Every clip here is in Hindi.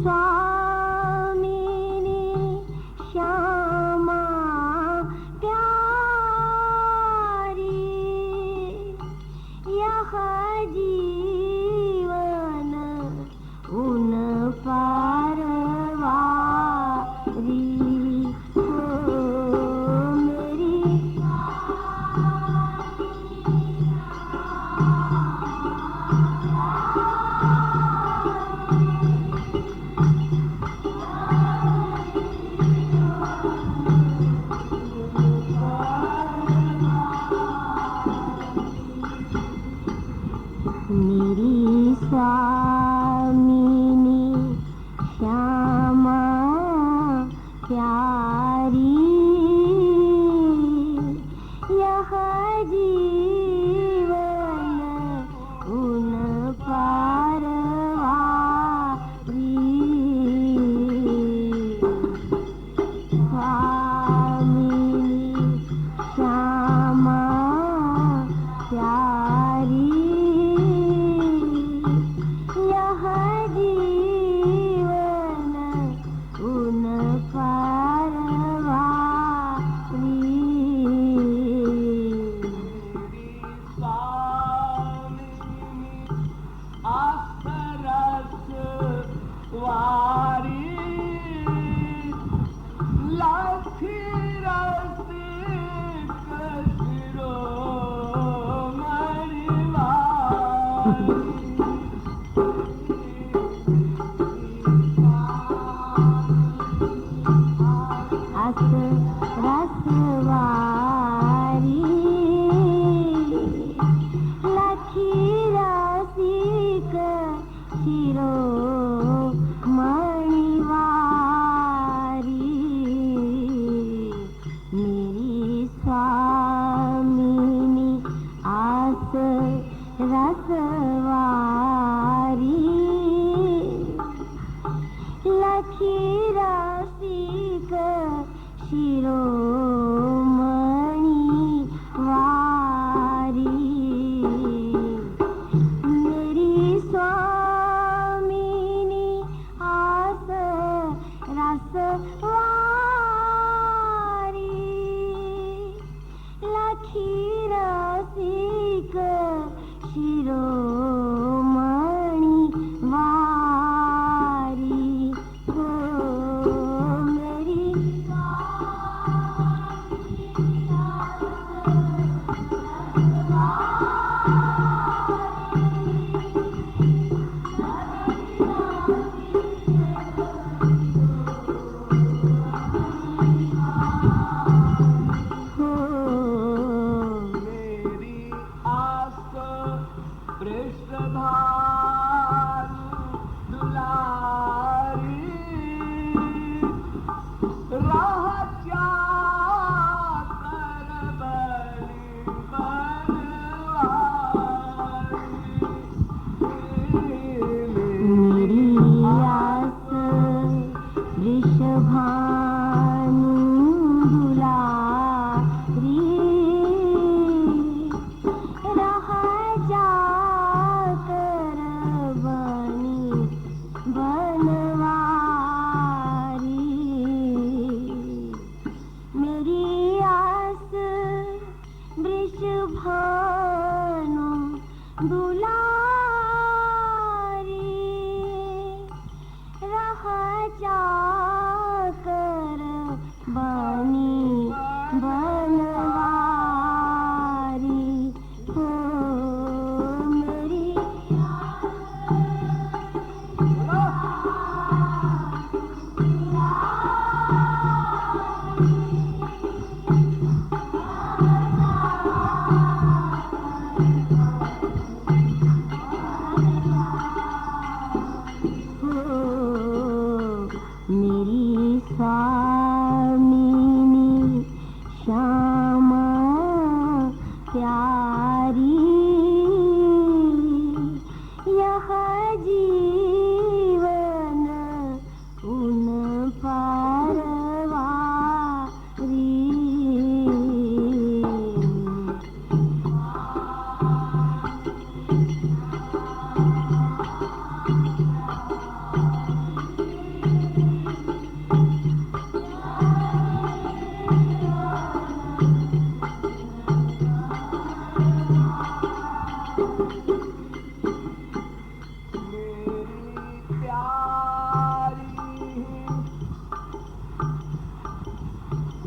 स्वामिनी श्यामा प्यारी, यह जीवन उन पारवारी हो मेरी। मेरी स्वामिनी श्यामा प्यारी, यह जीवन उन पारवारी। स्वामिनी श्यामा प्यारी, यह जीवन उन पारवारी। रसवारी लखी रसिक शिरोमणिवारी, मेरी स्वामिनी आस रसवारी, लखी रसिक शिरोमणिवारी, मेरी स्वामिनी आस रसवारी, लखी रसिक शिरोमणिवारी हो मेरी।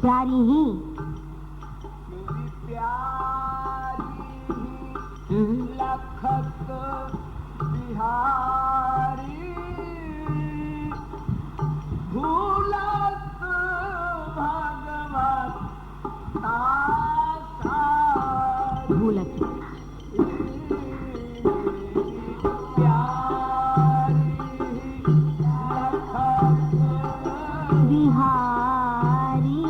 प्यारी ही मेरी प्यारी लखत बिहारी भूलत भगवत भूलत बिहारी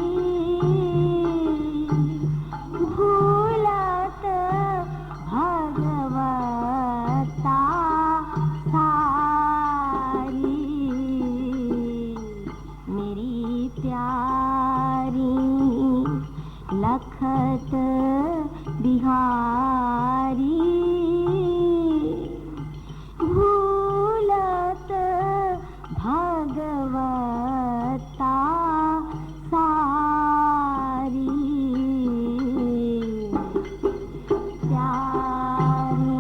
भूलत भगवता सारी मेरी प्यारी लखत बिहारी भूलत भगवता सारी प्यारी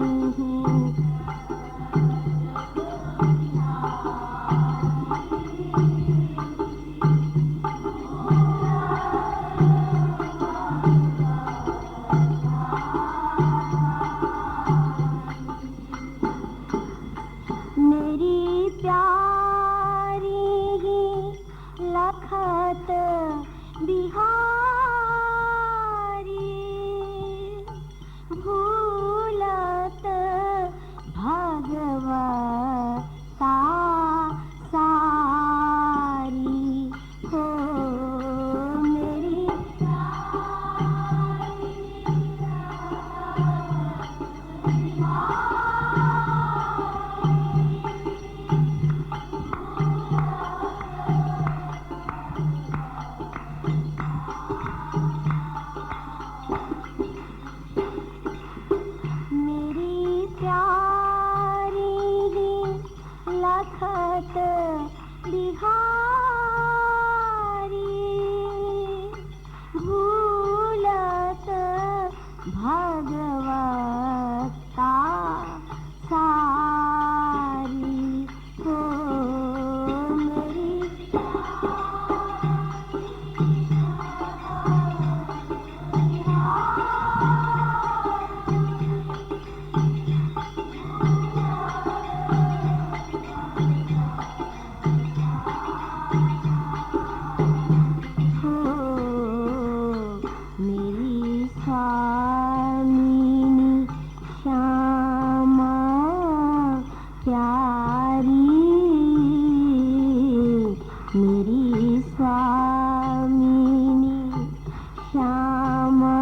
मेरी प्यारी लखत बिहारी भूलत भगवता सारी हो मेरी मेरी प्यारी लखत बिहारी भूलत भगवता सारी हो मेरी मेरी स्वामिनी श्यामा प्यारी मेरी स्वामिनी श्यामा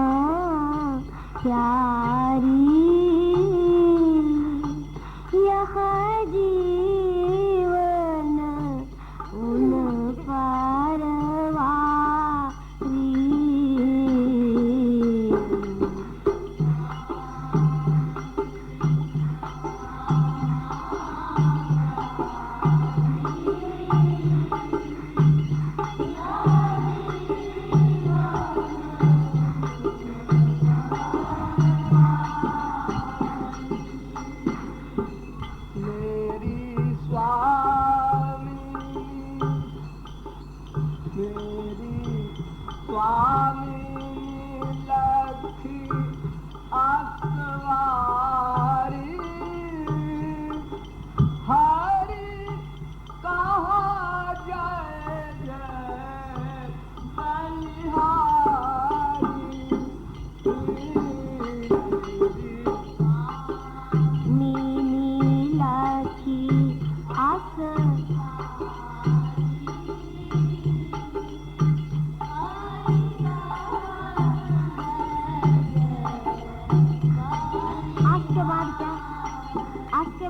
प्यारी यह जीवन उन परवारी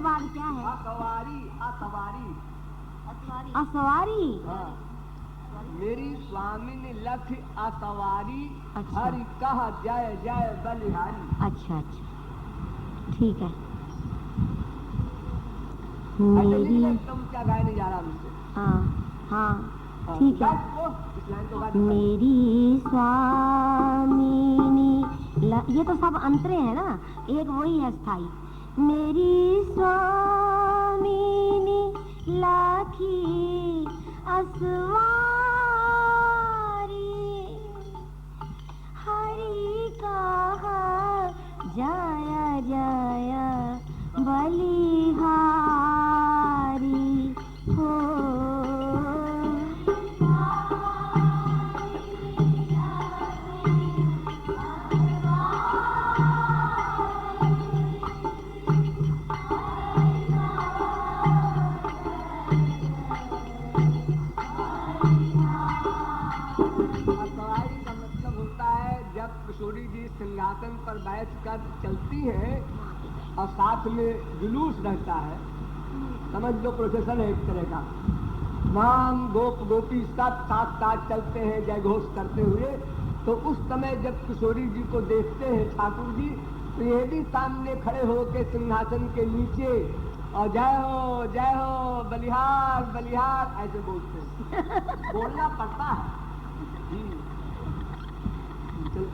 बाद क्या है? असवारी। हाँ। मेरी स्वामिनी लख असवारी। अच्छा। हरि कहा जय जय बलिहारी। अच्छा अच्छा ठीक है। मेरी तुम क्या गाने जा रहा मुझसे? हाँ हाँ ठीक है। मेरी स्वामिनी ये तो सब अंतरे हैं ना, एक वही है स्थाई। मेरी स्वामिनी लाखी असवारी पर बैठकर चलती हैं और साथ में जुलूस रहता है, समझ लो प्रोसेसन है एक तरह का, नाम गोप गोपी सब साथ साथ चलते हैं जय घोष करते हुए, तो उस समय जब किशोरी जी को देखते हैं ठाकुर जी, तो ये भी सामने खड़े होकर सिंहासन के नीचे और जय हो बलिहार बलिहार ऐसे बोलते हैं। बोलना पड़ता है। चल।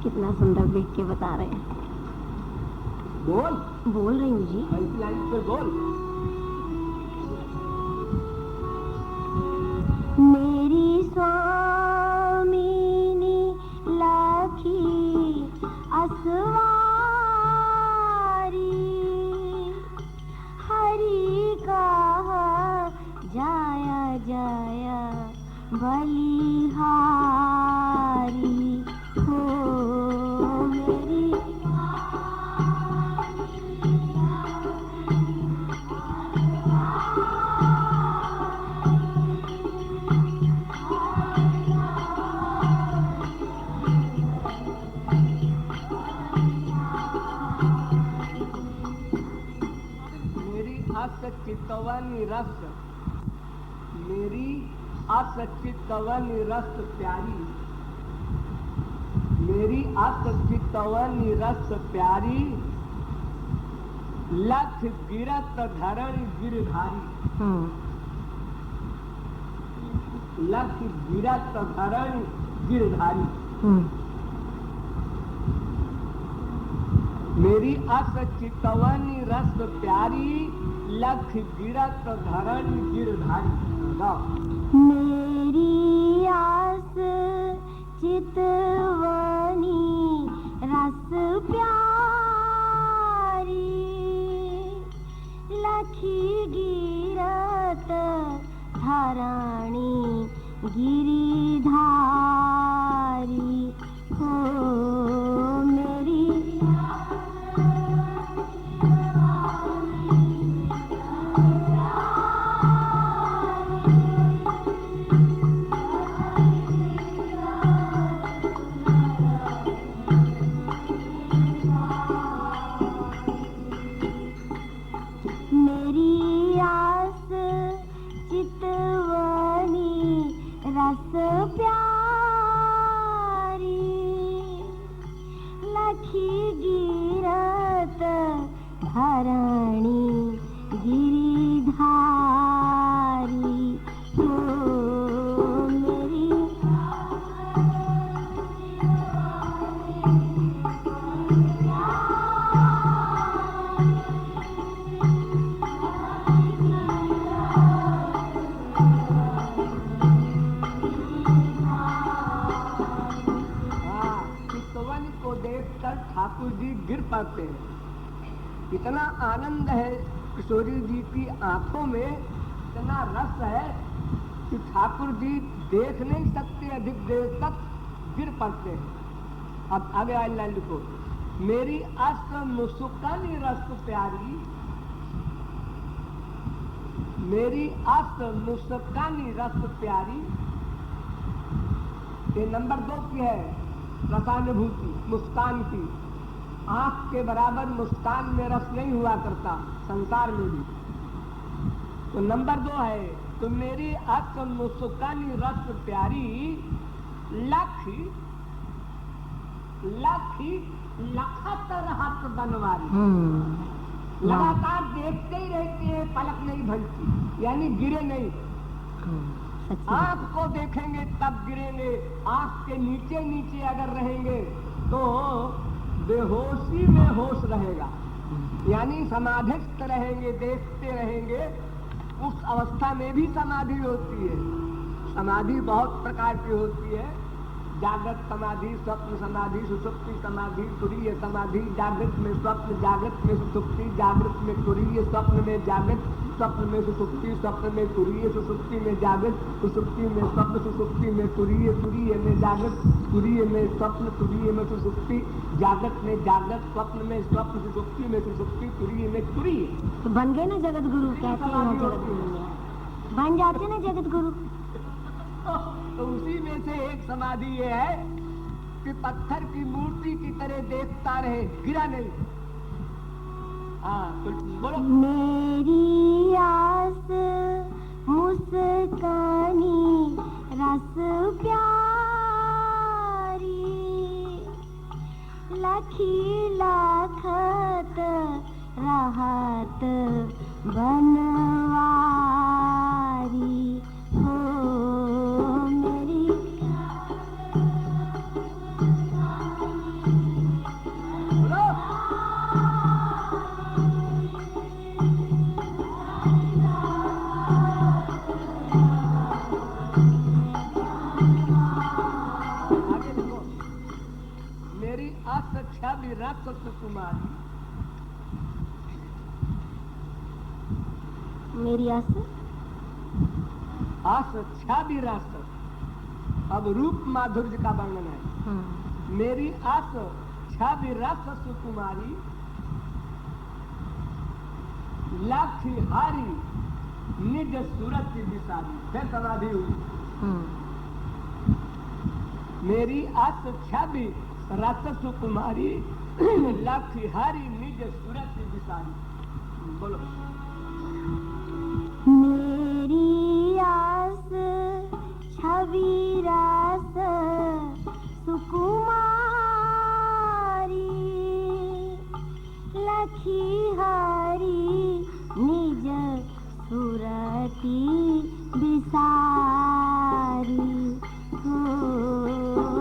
कितना सुंदर देख के बता रहे हैं। बोल रही हूँ जी। ऐसी लाइन पे बोल। मेरी स्वामिनी लाखी असवारी, हरि कहा जाया जाया बलिहारी हो मेरी। चितवनी रस, मेरी चितवनी रस प्यारी, मेरी चितवनी रस प्यारी, लख गिरत धरण गिरधारी, लख गिरत धरण गिरधारी। मेरी चितवनी रस प्यारी, लख गिरत धरण गिरधारी। मेरी आस चितवनी रस प्यारी, लखी गिरत धराणी गिरिधारी हो मेरी। मेरी आस चितवनी रस प्यारी, लखी गिरत धरणी गिरिधारी हो मेरी। ठाकुर जी गिर पड़ते हैं। इतना आनंद है किशोरी जी की आंखों में, इतना रस है कि ठाकुर जी देख नहीं सकते, अधिक देर तक गिर पड़ते हैं। अब आगे आई लाइन लिखो। मेरी अस्त मुस्कानी रस प्यारी, मेरी अस्त मुस्कानी रस प्यारी। ये नंबर 2 की है रसानुभूति, मुस्कान की। आंख के बराबर मुस्कान में रस नहीं हुआ करता संसार में भी। तो नंबर 2 है, तो मेरी आंख मुस्कानी रस प्यारी, लख लखी लखत रहत बनवारी। लगातार देखते ही रहते हैं, पलक नहीं भनती, यानी गिरे नहीं। आंख को देखेंगे तब गिरेंगे, आंख के नीचे नीचे अगर रहेंगे तो बेहोशी में होश रहेगा, यानी समाधिस्थ रहेंगे, देखते रहेंगे। उस अवस्था में भी समाधि होती है। समाधि बहुत प्रकार की होती है, जागृत समाधि, स्वप्न समाधि, सुषुप्ति समाधि, तुरीय समाधि। जागृत में स्वप्न, जागृत में सुषुप्ति, जागृत में तुरीय, स्वप्न में जागृत, स्वप्न में सुषुप्ति, स्वप्न में तुरीय, सुषुप्ति में जागृत, सुषुप्ति में स्वप्न, सुषुप्ति में तुरीय, तुरीय में जागृत, तुरीय में स्वप्न, तुरीय में सुषुप्ति, जागृत में जागृत, स्वप्न में स्वप्न, सुषुप्ति में सुषुप्ति, तुरीय में तुरीय। तो बन गए ना जगत गुरु, कहते हैं जगत गुरु बन जाते ना जगत गुरु। तो उसी में से एक समाधि ये है कि पत्थर की मूर्ति की तरह देखता रहे, गिरा नहीं। हाँ बोलो। मेरी आस मुस्कानी रस प्यारी, लखी लाखत राहत बनवारी हो मेरी। बोलो। आगे देखो। मेरी आस छवि रस सुकुमारी, मेरी आस छवि रस। अब रूप माधुर्य का वर्णन है। मेरी आस छवि रस सुकुमारी, लाखी हारी निज सूरत की विसारी। फिर समाधि हुई। मेरी आस छवि रस सुकुमारी, लाखी हारी निज सूरत की विसारी। बोलो। मेरी आस छवि रस सुकुमारी, लखी हरी निज सुरती बिसारी हो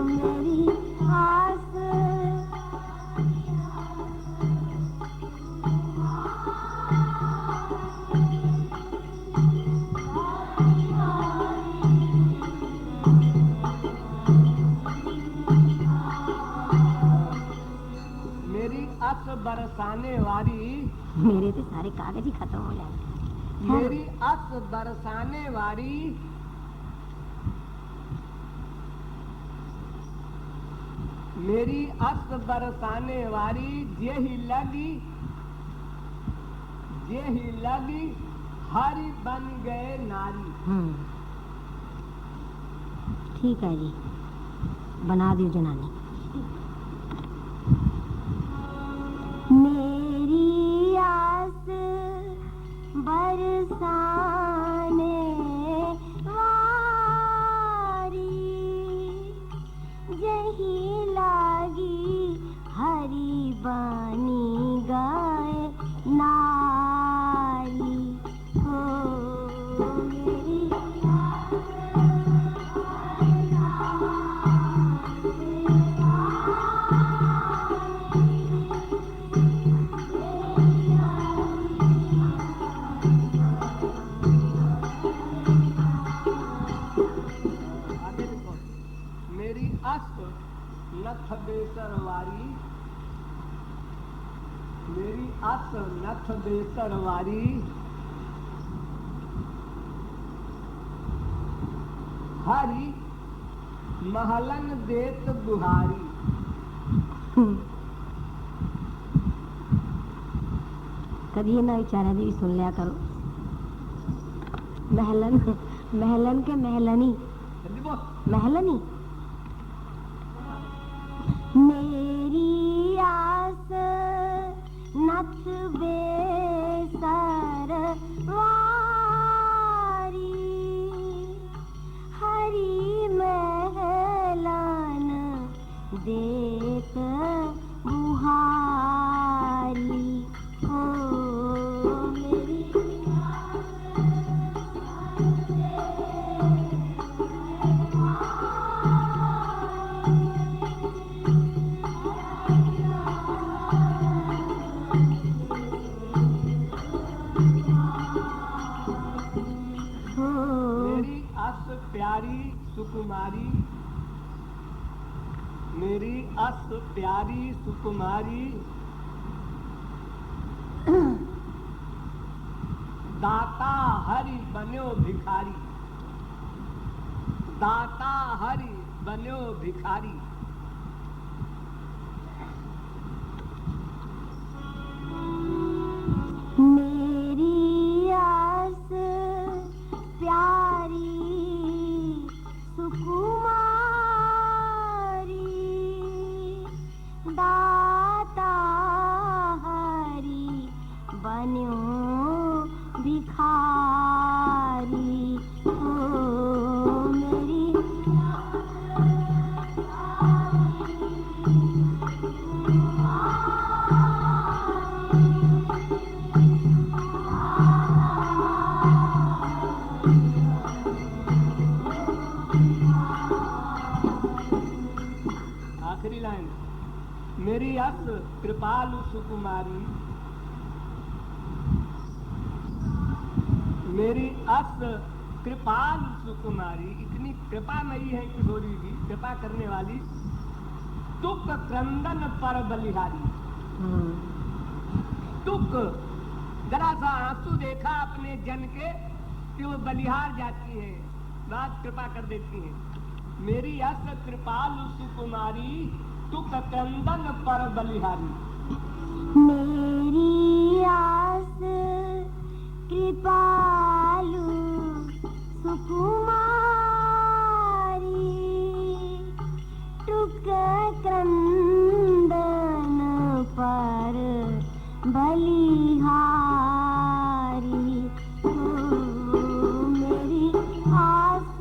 मेरी आस। मेरी आस बरसाने वाली, मेरे तो सारे कागज ही खत्म हो जाएंगे। मेरी आस बरसाने वाली, मेरी आस बरसाने वाली, जेही लगी हरि बन गए नारी। ठीक है जी, बना दियो जनानी। मेरी आस बरसाने वारी, जही लागी हरी बनी गए नारी हो मेरी। आगे देखो। मेरी आस नथ बेसर वारी, मेरी आस नथ बेसर वारी, हरी महलन देत बुहारी। कभी ये ना विचारा जी सुन लिया करो। महलन महलन के महलनी जल्दी बोल। महलनी। मेरी आस नथ बेसर वारी, हरी महलन देत बुहारी हो मेरी। मेरी आस प्यारी सुकुमारी, मेरी आस प्यारी सुकुमारी, दाता हरि बन्यो भिखारी, दाता हरि बन्यो भिखारी। मेरी आस प्यारी सुकुमारी, ओ मेरी आखिरी लाइन, मेरी अस कृपालु सुकुमारी, मेरी अस कृपालु सुकुमारी, इतनी कृपामयी है किशोरी जी, कृपा करने वाली। तुक क्रंदन पर बलिहारी, तुक जरा सा आंसू देखा अपने जन के कि वो बलिहार जाती है, बात कृपा कर देती है। मेरी अस कृपालु सुकुमारी, तुक क्रंदन पर बलिहारी। मेरी आस कृपालु सुकुमारी, टुक क्रंदन पर बलिहारी। ओ मेरी आस